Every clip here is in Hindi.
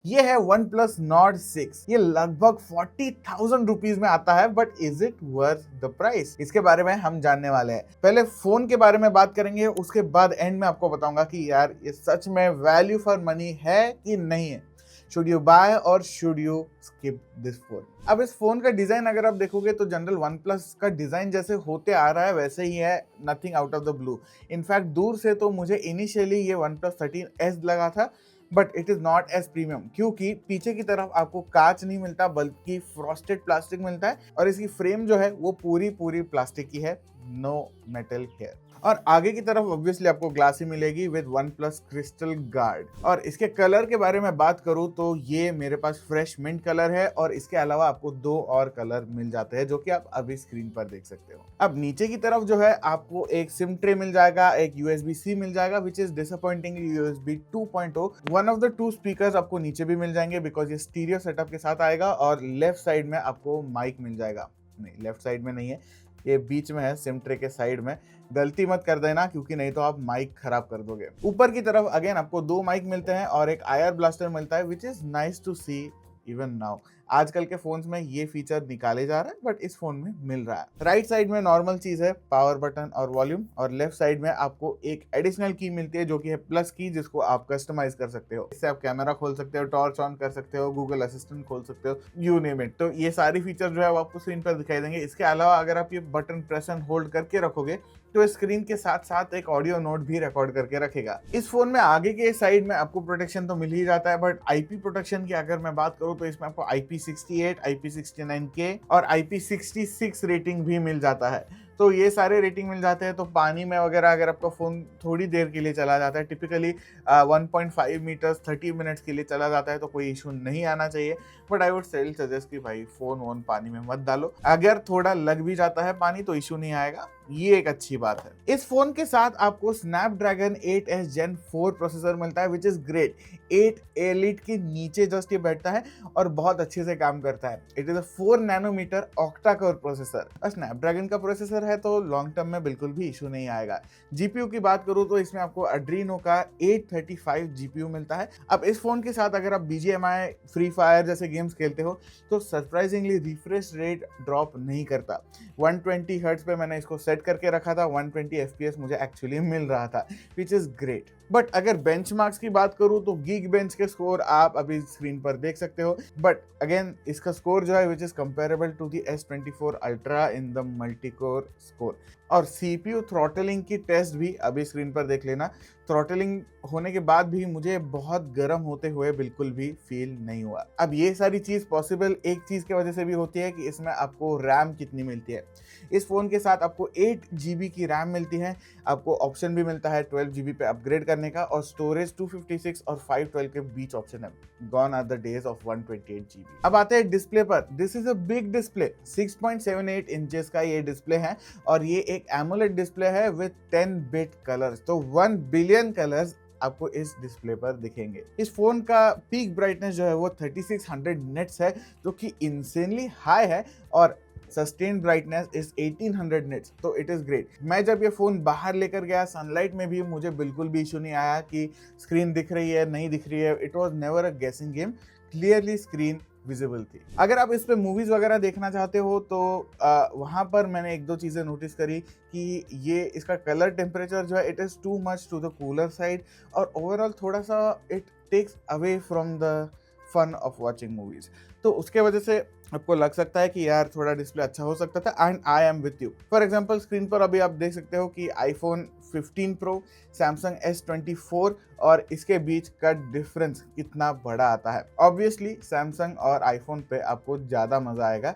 ये है वन प्लस नॉर्ड 6। ये लगभग 40,000 रुपीज में आता है, but is it worth the price? इसके बारे में हम जानने वाले हैं। पहले फोन के बारे में बात करेंगे, उसके बाद एंड में आपको बताऊंगा कि यार ये सच में वैल्यू फॉर मनी है कि नहीं है। शुड यू बाय और should you skip this phone? अब इस फोन का डिजाइन अगर आप देखोगे तो जनरल वन प्लस का डिजाइन जैसे होते आ रहा है वैसे ही है, nothing out of the blue. In fact दूर से तो मुझे इनिशियली ये वन प्लस 13S लगा था, but it is not as premium, क्योंकि पीछे की तरफ आपको कांच नहीं मिलता बल्कि फ्रॉस्टेड प्लास्टिक मिलता है, और इसकी फ्रेम जो है वो पूरी पूरी प्लास्टिक की है, नो मेटल हेयर। और आगे की तरफ ऑब्वियसली आपको ग्लास ही मिलेगी with one plus crystal guard. और इसके कलर के बारे में बात करूं तो ये मेरे पास फ्रेश मिंट कलर है, और इसके अलावा आपको दो और कलर मिल जाते हैं जो कि आप अभी स्क्रीन पर देख सकते हो। अब नीचे की तरफ जो है आपको एक सिम ट्रे मिल जाएगा, एक USB-C मिल जाएगा which is disappointingly USB 2.0। One of the two speakers आपको नीचे भी मिल जाएंगे बिकॉज ये स्टीरियो सेटअप के साथ आएगा, और लेफ्ट साइड में आपको माइक मिल जाएगा। नहीं, लेफ्ट साइड में नहीं है, ये बीच में है, सिम ट्रे के साइड में। गलती मत कर देना क्योंकि नहीं तो आप माइक खराब कर दोगे। ऊपर की तरफ अगेन आपको दो माइक मिलते हैं और एक IR ब्लास्टर मिलता है which is nice to see even now. आजकल के फोन्स में ये फीचर निकाले जा रहा है बट इस फोन में मिल रहा है। राइट साइड में नॉर्मल चीज है, पावर बटन और वॉल्यूम, और लेफ्ट साइड में आपको एक एडिशनल की मिलती है जो कि है प्लस की, जिसको आप कस्टमाइज कर सकते हो। इससे आप कैमरा खोल सकते हो, टॉर्च ऑन कर सकते हो, गूगल असिस्टेंट खोल सकते हो, यू नेम इट। तो ये सारी फीचर जो है वो आपको स्क्रीन पर दिखाई देंगे। इसके अलावा अगर आप ये बटन प्रेस एंड होल्ड करके रखोगे तो स्क्रीन के साथ साथ एक ऑडियो नोट भी रिकॉर्ड करके रखेगा। इस फोन में आगे के साइड में आपको प्रोटेक्शन तो मिल ही जाता है, बट IP प्रोटेक्शन की अगर मैं बात करूं तो इसमें आपको IP68, IP69K और IP66 रेटिंग भी मिल जाता है। तो ये सारे रेटिंग मिल जाते हैं। तो पानी में वगैरह अगर आपका फ़ोन थोड़ी देर के लिए चला जाता है, टिपिकली 1.5 मीटर्स 30 मिनट्स के लिए चला जाता है, तो कोई इशू नहीं आना चाहिए। But I would still suggest कि भाई फ़ोन वोन पानी में मत डालो। अगर थोड़ा लग भी जाता है पानी तो इशू नहीं आएगा, ये एक अच्छी बात है। इस फोन के साथ आपको स्नैपड्रैगन 8S Gen 4 प्रोसेसर मिलता है विच इज ग्रेट। 8 एलिट के नीचे जस्ट ये बैठता है और बहुत अच्छे से काम करता है। It is a 4 nanometer octa core processor. Snapdragon का प्रोसेसर है तो लॉन्ग टर्म में बिल्कुल भी इशू नहीं आएगा। जीपीयू की बात करूं तो इसमें आपको एड्रीनो का 835 जीपीयू मिलता है। अब इस फोन के साथ अगर आप BGMI, फ्री फायर जैसे गेम्स खेलते हो तो सरप्राइजिंगली रिफ्रेश रेट ड्रॉप नहीं करता। 120 हर्ट्ज पे मैंने इसको सेट करके रखा था, 120 FPS मुझे एक्चुअली मिल रहा था, विच इज ग्रेट। बट अगर बेंचमार्क्स की बात करूं तो गीक बेंच के स्कोर आप अभी स्क्रीन पर देख सकते हो, बट अगेन इसका स्कोर जो है which is comparable to the S24 ultra in the multicore score. और CPU थ्रॉटलिंग की टेस्ट भी अभी स्क्रीन पर देख लेना। थ्रॉटलिंग होने के बाद भी मुझे बहुत गर्म होते हुए बिल्कुल भी फील नहीं हुआ। अब ये सारी चीज़ पॉसिबल एक चीज़ की वजह से भी होती है कि इसमें आपको रैम कितनी मिलती है। इस फ़ोन के साथ आपको 8 GB की रैम मिलती है। आपको ऑप्शन भी मिलता है 12 GB पे अपग्रेड करने का, और स्टोरेज 256 और 512 के बीच ऑप्शन है। Gone are the days of 128 GB। अब आते हैं डिस्प्ले पर। This is a big display, 6.78 inches का ये डिस्प्ले है, और ये एक एमोलेड डिस्प्ले है विद 10 बिट कलर्स। तो 1 बिलियन कलर्स आपको इस डिस्प्ले पर दिखेंगे। इस फोन का पीक ब्राइटनेस जो है वो 3600 निट्स है, जो कि इंसेनली हाई है, और सस्टेन ब्राइटनेस इज 1800 निट्स। तो इट इज ग्रेट। मैं जब ये फोन बाहर लेकर गया सनलाइट में भी मुझे बिल्कुल भी इशू नहीं आया कि स्क्रीन दिख रही है नहीं दिख रही है। इट वॉज नेवर अ गेसिंग गेम, क्लियरली स्क्रीन विजिबल थी। अगर आप इस पे मूवीज वगैरह देखना चाहते हो तो वहां पर मैंने एक दो चीजें नोटिस करी कि ये इसका कलर टेम्परेचर जो है it is too much to the cooler side, और ओवरऑल थोड़ा सा it takes away from the fun of watching movies. तो उसके वजह से आपको लग सकता है कि यार थोड़ा डिस्प्ले अच्छा हो सकता था, and I am with you. For example screen पर अभी आप देख सकते हो कि iPhone 15 Pro, Samsung S24 और इसके बीच का डिफरेंस कितना बड़ा आता है। ऑब्वियसली सैमसंग और आईफोन पे आपको ज़्यादा मज़ा आएगा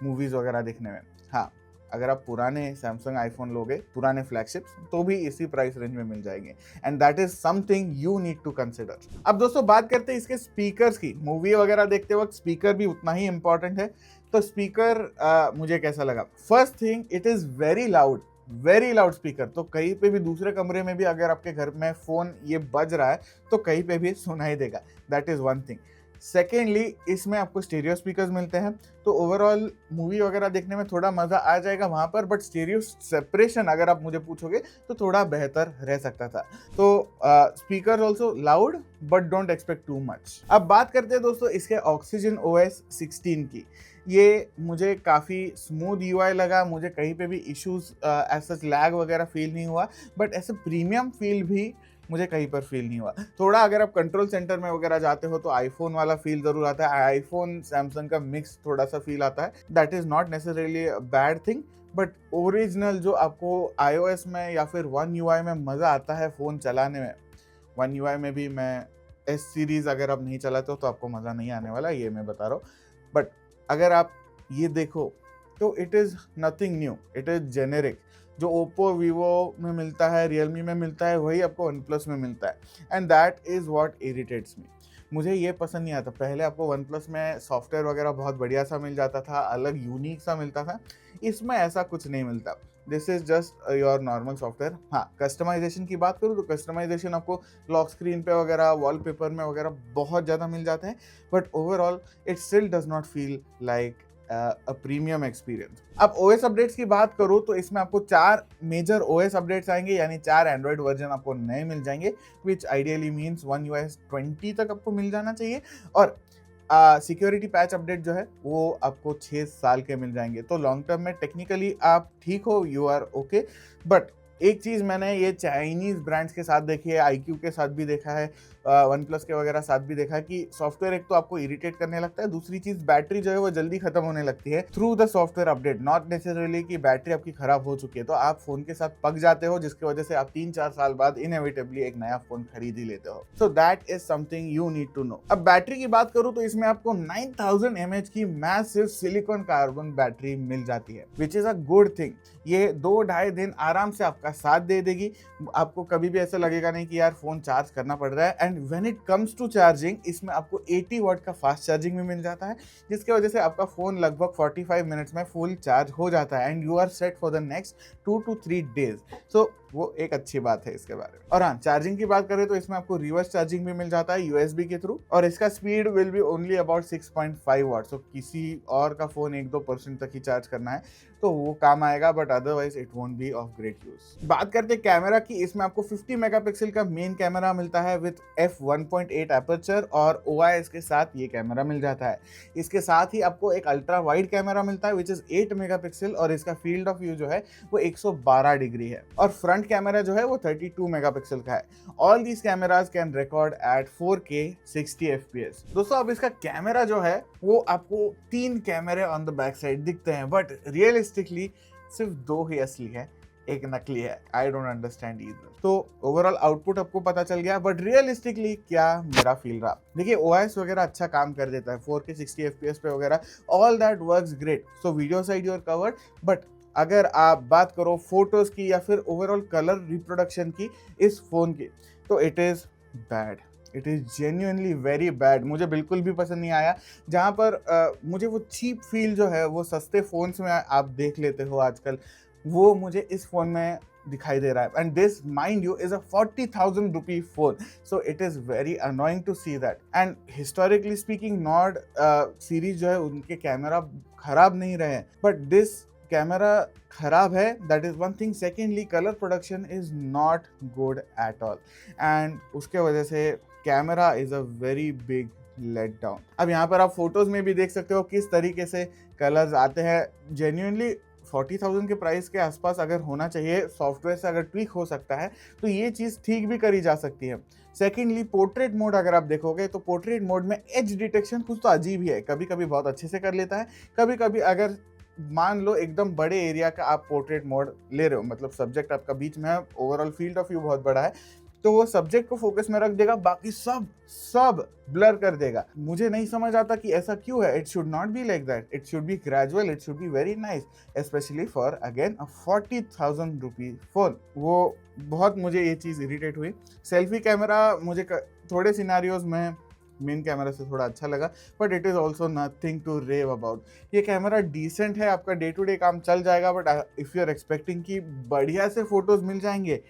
मूवीज़ वगैरह देखने में। हाँ, अगर आप पुराने सैमसंग आईफोन लोगे, पुराने फ्लैगशिप्स, तो भी इसी प्राइस रेंज में मिल जाएंगे, and that is something you need to consider. अब दोस्तों बात करते हैं इसके स्पीकर्स की। मूवी वगैरह देखते वक्त स्पीकर भी उतना ही इंपॉर्टेंट है। तो स्पीकर मुझे कैसा लगा? First thing, it is very loud, very loud speaker. तो कहीं पे भी दूसरे कमरे में भी अगर आपके घर में फ़ोन ये बज रहा है तो कहीं पे भी सुनाई देगा। That is one thing. Secondly, इसमें आपको स्टीरियो स्पीकर्स मिलते हैं, तो ओवरऑल मूवी वगैरह देखने में थोड़ा मज़ा आ जाएगा वहाँ पर, बट स्टीरियो सेपरेशन अगर आप मुझे पूछोगे तो थोड़ा बेहतर रह सकता था। तो speaker also loud but don't expect too much. अब बात करते हैं दोस्तों इसके ऑक्सीजन OS 16 की। ये मुझे काफ़ी स्मूथ UI लगा, मुझे कहीं पे भी इश्यूज ऐसा लैग वगैरह फील नहीं हुआ, बट ऐसे प्रीमियम फील भी मुझे कहीं पर फील नहीं हुआ। थोड़ा अगर आप कंट्रोल सेंटर में वगैरह जाते हो तो आईफोन वाला फील जरूर आता है, आईफोन सैमसंग का मिक्स थोड़ा सा फील आता है। That is not necessarily bad thing, but original जो आपको iOS में या फिर वन UI में मज़ा आता है फ़ोन चलाने में, वन UI में भी मैं S सीरीज़ अगर आप नहीं चलाते हो तो आपको मज़ा नहीं आने वाला, ये मैं बता रहा हूँ। बट अगर आप ये देखो तो it is nothing new, it is generic. जो ओप्पो वीवो में मिलता है, रियलमी में मिलता है, वही आपको वन प्लस में मिलता है, and that is what irritates me. मुझे ये पसंद नहीं आता। पहले आपको वन प्लस में सॉफ्टवेयर वगैरह बहुत बढ़िया सा मिल जाता था, अलग यूनिक सा मिलता था, इसमें ऐसा कुछ नहीं मिलता। This is just your normal software. हाँ, कस्टमाइजेशन की बात करूँ तो कस्टमाइजेशन आपको लॉक स्क्रीन पे वगैरह, वॉलपेपर में वगैरह बहुत ज़्यादा मिल जाते हैं, but overall it still does not feel like a premium experience. अब OS अपडेट्स की बात करूँ तो इसमें आपको 4 मेजर OS अपडेट्स आएंगे, यानी 4 एंड्रॉइड वर्जन आपको नए मिल जाएंगे, विच आइडियली मीन्स One UI 20 तक आपको मिल जाना चाहिए, और सिक्योरिटी पैच अपडेट जो है वो आपको 6 साल के मिल जाएंगे। तो लॉन्ग टर्म में टेक्निकली आप ठीक हो, यू आर ओके। बट एक चीज़ मैंने ये चाइनीज़ ब्रांड्स के साथ देखी है, IQ के साथ भी देखा है, वन प्लस के वगैरह साथ भी देखा है कि सॉफ्टवेयर एक तो आपको इरिटेट करने लगता है, दूसरी चीज़ बैटरी जो है वो जल्दी खत्म होने लगती है through the software update, not necessarily कि बैटरी आपकी खराब हो चुकी है तो आप फ़ोन के साथ पक जाते हो, जिसकी वजह से आप 3-4 साल बाद इनएविटेबली एक नया फ़ोन खरीद ही लेते हो। So that is something you need to know. अब बैटरी की बात करूँ तो इसमें आपको 9000 mAh की मैसिव सिलिकॉन कार्बन बैटरी मिल जाती है, which is a good thing. ये 2-2.5 दिन आराम से आपका साथ दे देगी, आपको कभी भी ऐसा लगेगा नहीं कि यार फ़ोन चार्ज करना पड़ रहा है। And when it comes to charging, इसमें आपको 80 वाट का फास्ट चार्जिंग भी मिल जाता है, जिसकी वजह से आपका फ़ोन लगभग 45 मिनट्स में फुल चार्ज हो जाता है, and you are set for the next 2 to 3 days. So वो एक अच्छी बात है इसके बारे में। और हाँ, चार्जिंग की बात करें तो इसमें आपको रिवर्स चार्जिंग भी मिल जाता है USB के थ्रू, और इसका speed will be only about 6.5 वाट। सो किसी और का फ़ोन 1-2% तक ही चार्ज करना है तो वो काम आएगा, but otherwise it won't be of great use. बात करते हैं कैमरा की, इसमें आपको 50 मेगापिक्सल का मेन कैमरा मिलता है विद f1.8 एपर्चर, और OIS के साथ ये कैमरा मिल जाता है। इसके साथ ही आपको एक अल्ट्रा वाइड कैमरा मिलता है विच इज 8 मेगापिक्सल, और इसका फील्ड ऑफ व्यू जो है वो 112 डिग्री है, और फ्रंट कैमरा जो है वो 32 मेगापिक्सल का है। All these cameras can record eight 4K 60 FPS। दोस्तों, अब इसका कैमरा जो है वो आपको 3 कैमरे ऑन द बैक साइड दिखते हैं, बट रियलिस्टिकली सिर्फ 2 ही असली है, एक नकली है। I don't understand either. तो ओवरऑल आउटपुट आपको पता चल गया, बट रियलिस्टिकली क्या मेरा फील रहा। देखिए, OIS वगैरह अच्छा काम कर देता है, 4K 60 FPS पे वगैरह, all that works great. So video side you are covered, but अगर आप बात करो फोटोज की या फिर ओवरऑल कलर रिप्रोडक्शन की इस फोन की, तो it is bad, it is genuinely very bad. मुझे बिल्कुल भी पसंद नहीं आया। जहाँ पर मुझे वो चीप फील जो है वो सस्ते फ़ोन्स में आप देख लेते हो आजकल, वो मुझे इस फ़ोन में दिखाई दे रहा है। And this mind you is a 40,000 rupee phone, so it is very annoying to see that. And historically speaking, Nord series जो है उनके कैमरा खराब नहीं रहे, बट दिस कैमरा खराब है, that is one thing. Secondly, colour production is not good at all, and उसके वजह से camera is a very big let down. अब यहाँ पर आप फोटोज़ में भी देख सकते हो किस तरीके से कलर्स आते हैं। जेन्युइनली 40,000 के प्राइस के आसपास अगर होना चाहिए, सॉफ्टवेयर से अगर ट्विक हो सकता है तो ये चीज़ ठीक भी करी जा सकती है। सेकेंडली, पोर्ट्रेट मोड अगर आप देखोगे तो पोर्ट्रेट मोड में एज डिटेक्शन कुछ तो अजीब ही है, कभी कभी बहुत अच्छे से कर लेता है, कभी कभी अगर मान लो एकदम बड़े एरिया का आप पोर्ट्रेट मोड ले रहे हो, मतलब सब्जेक्ट आपका बीच में है, ओवरऑल फील्ड ऑफ व्यू बहुत बड़ा है, तो वो सब्जेक्ट को फोकस में रख देगा, बाकी सब ब्लर कर देगा। मुझे नहीं समझ आता कि ऐसा क्यों है। It should not be like that, it should be gradual, it should be very nice, specially for again a 40,000 rupee phone. वो बहुत मुझे ये चीज़ इरिटेट हुई। सेल्फी कैमरा मुझे थोड़े सिनारियोज में मेन कैमरा से थोड़ा अच्छा लगा, but it is also nothing to rave about. ये कैमरा डिसेंट है, आपका डे टू डे काम चल जाएगा, but if you are expecting कि बढ़िया से फोटोज़ मिल जाएंगे,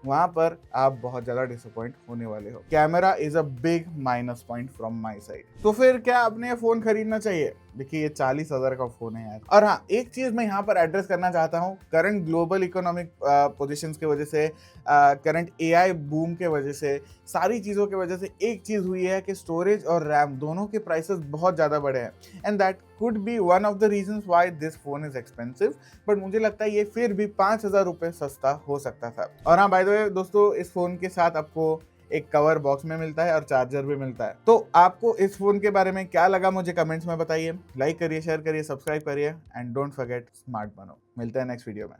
वहां पर आप बहुत ज्यादा डिसअपॉइंट होने वाले हो। Camera is a big minus point from my side. तो फिर क्या आपने ये फोन खरीदना चाहिए? देखिए ये 40,000 का फोन है यार। और हाँ, एक चीज मैं यहाँ पर एड्रेस करना चाहता हूँ, करंट ग्लोबल इकोनॉमिक पोजीशंस की वजह से, करंट एआई बूम के वजह से, सारी चीजों की वजह से एक चीज हुई है कि स्टोरेज और रैम दोनों के प्राइसेस बहुत ज्यादा बढ़े हैं, and that could be one of the reasons why this phone is expensive. But मुझे लगता है ये फिर भी 5,000 रुपये सस्ता हो सकता था। और हाँ, बाय द वे दोस्तों, इस फोन के साथ आपको एक कवर बॉक्स में मिलता है और चार्जर भी मिलता है। तो आपको इस फोन के बारे में क्या लगा मुझे कमेंट्स में बताइए। लाइक करिए, शेयर करिए, सब्सक्राइब करिए, एंड डोंट फॉरगेट स्मार्ट बनो। मिलते हैं नेक्स्ट वीडियो में।